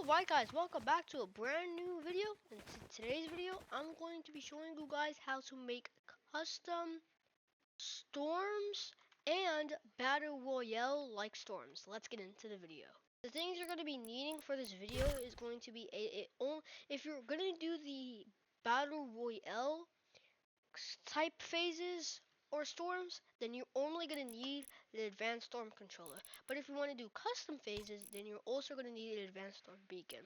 Alright guys, welcome back to a brand new video. In today's video, I'm going to be showing you guys how to make custom storms and battle royale like storms. Let's get into the video. The things you're going to be needing for this video is going to be if you're going to do the battle royale type phases or storms, then you're only going to need the advanced storm controller. But if you want to do custom phases, then you're also going to need an advanced storm beacon.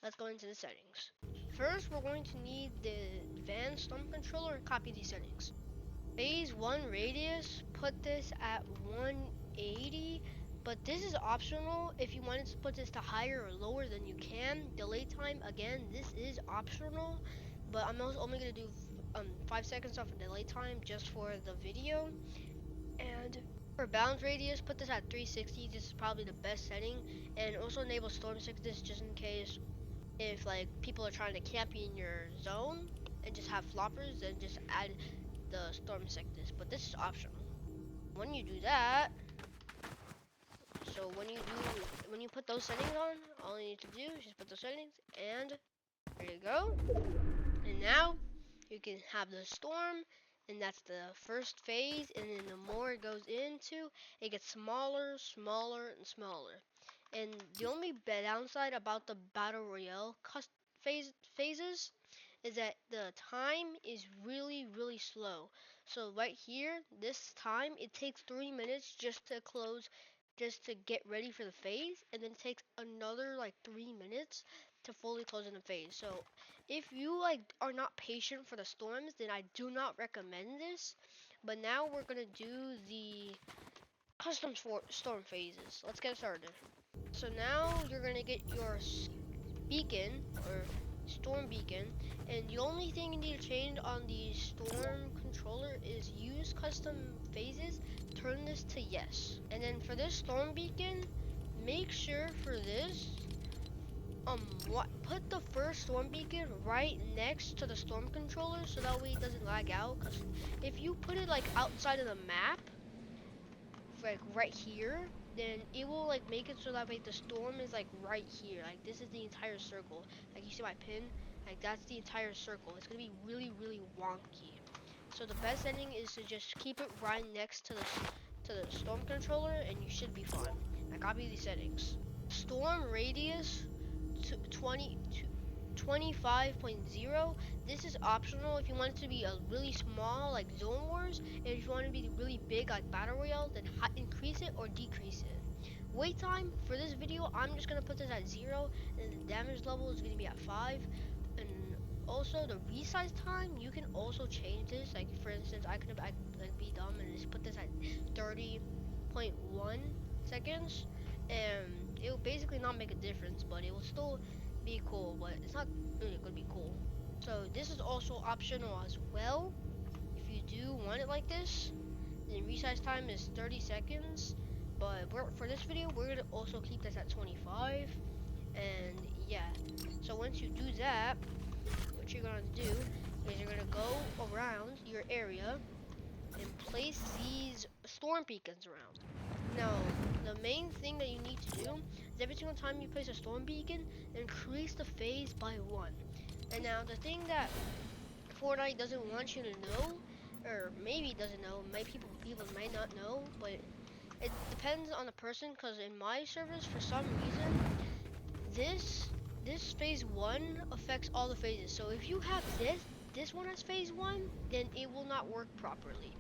Let's go into the settings. First, we're going to need the advanced storm controller and copy these settings. Phase 1 radius, put this at 180, but this is optional. If you wanted to put this to higher or lower, then you can. Delay time, again, this is optional, but I'm also only going to do 5 seconds off of delay time just for the video. And for bounce radius, put this at 360. This is probably the best setting, and also enable storm sickness just in case if like people are trying to camp you in your zone and just have floppers, then just add the storm sickness, but this is optional. When you do that, so when you put those settings on, all you need to do is just put those settings, and there you go. And now you can have the storm, and that's the first phase, and then the more it goes into, it gets smaller, smaller, and smaller. And the only downside about the battle royale phases is that the time is really slow. So right here, this time, it takes 3 minutes just to close, just to get ready for the phase, and then it takes another like 3 minutes to fully close in the phase. So if you like are not patient for the storms, then I do not recommend this. But now we're gonna do the custom storm phases. Let's get started. So now you're gonna get your beacon or storm beacon, and the only thing you need to change on the storm controller is use custom phases, turn this to yes. And then for this storm beacon, make sure for this put the first storm beacon right next to the storm controller so that way it doesn't lag out, because if you put it like outside of the map, like right here, then it will like make it so that way the storm is like right here. Like this is the entire circle. Like you see my pin, like that's the entire circle. It's gonna be really wonky. So the best setting is to just keep it right next to the storm controller, and you should be fine. Now copy these settings. Storm radius to 25.0. This is optional if you want it to be a really small like Zone Wars, and if you want it to be really big like Battle Royale, then increase it or decrease it. Wait time for this video, I'm just gonna put this at 0, and the damage level is gonna be at 5. And also the resize time, you can also change this. Like for instance, I could like be dumb and just put this at 30.1 seconds, and it will basically not make a difference, but it will still be cool, but it's not really gonna be cool. So this is also optional as well. If you do want it like this, then resize time is 30 seconds. But for this video, we're gonna also keep this at 25. And yeah, so once you do that, what you're gonna do is you're gonna go around your area and place these storm beacons around. Now, the main thing that you need to do is every single time you place a storm beacon, increase the phase by 1. And now, the thing that Fortnite doesn't want you to know, or maybe doesn't know, people might not know, but it depends on the person, because in my servers, for some reason, this phase 1 affects all the phases. So if you have this one as phase 1, then it will not work properly.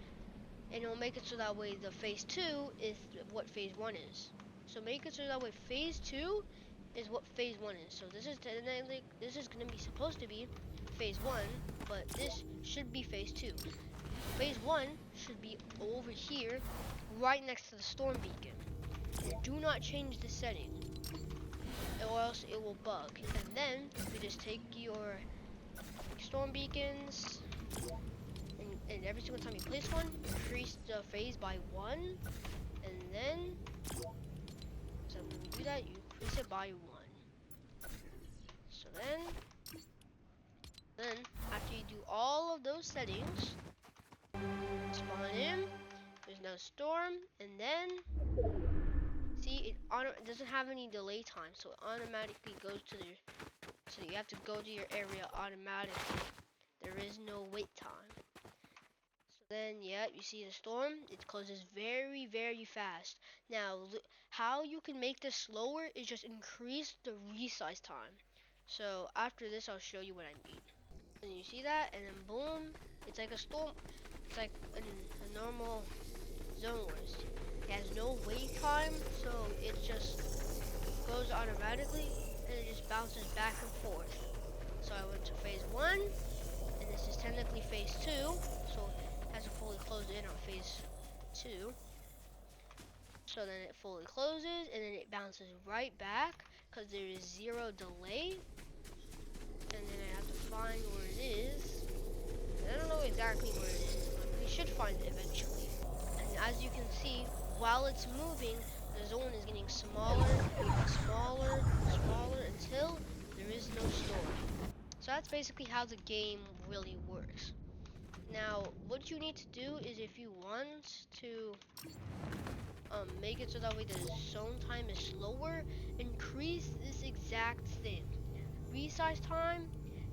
And it'll make it so that way the phase 2 is what phase 1 is. So make it so that way phase 2 is what phase 1 is. So this is technically, this is going to be supposed to be phase 1, but this should be phase 2. Phase 1 should be over here, right next to the storm beacon. And do not change the setting, or else it will bug. And then you just take your storm beacons, and every single time you place one, increase the phase by 1, and then, so when you do that, you increase it by 1. So then after you do all of those settings, spawn in, there's no storm, and then, see it doesn't have any delay time, so it automatically goes to the. So you have to go to your area automatically. There is no wait time. So then, yeah, you see the storm. It closes very, very fast. Now, how you can make this slower is just increase the resize time. So after this, I'll show you what I mean. And you see that, and then boom, it's like a storm. It's like a normal Zone Wars. It has no wait time, so it just goes automatically, and it just bounces back and forth. So I went to phase 1, and this is technically phase 2, so it hasn't fully closed in on phase 2. So then it fully closes, and then it bounces right back, because there is 0 delay. And then I have to find where it is. And I don't know exactly where it is, but we should find it eventually. And as you can see, while it's moving, the zone is getting smaller and smaller and smaller until there is no storm. So that's basically how the game really works. Now, what you need to do is if you want to make it so that way the zone time is slower, increase this exact thing. Resize time,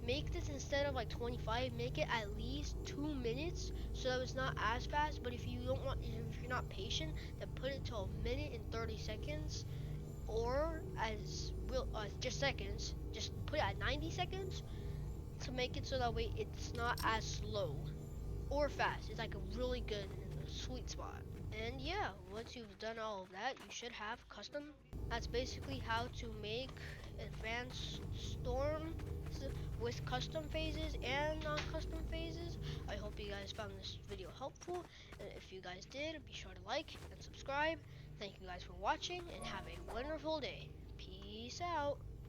make this instead of like 25, make it at least 2 minutes so that it's not as fast. But if you don't want, if you're not patient, then put it to 1 minute and 30 seconds, or as real just seconds. Just put it at 90 seconds to make it so that way it's not as slow or fast. It's like a really good sweet spot. And yeah, once you've done all of that, you should have custom. That's basically how to make advanced storms with custom phases and non-custom phases. I hope you guys found this video helpful, and if you guys did, be sure to like and subscribe. Thank you guys for watching, and have a wonderful day. Peace out.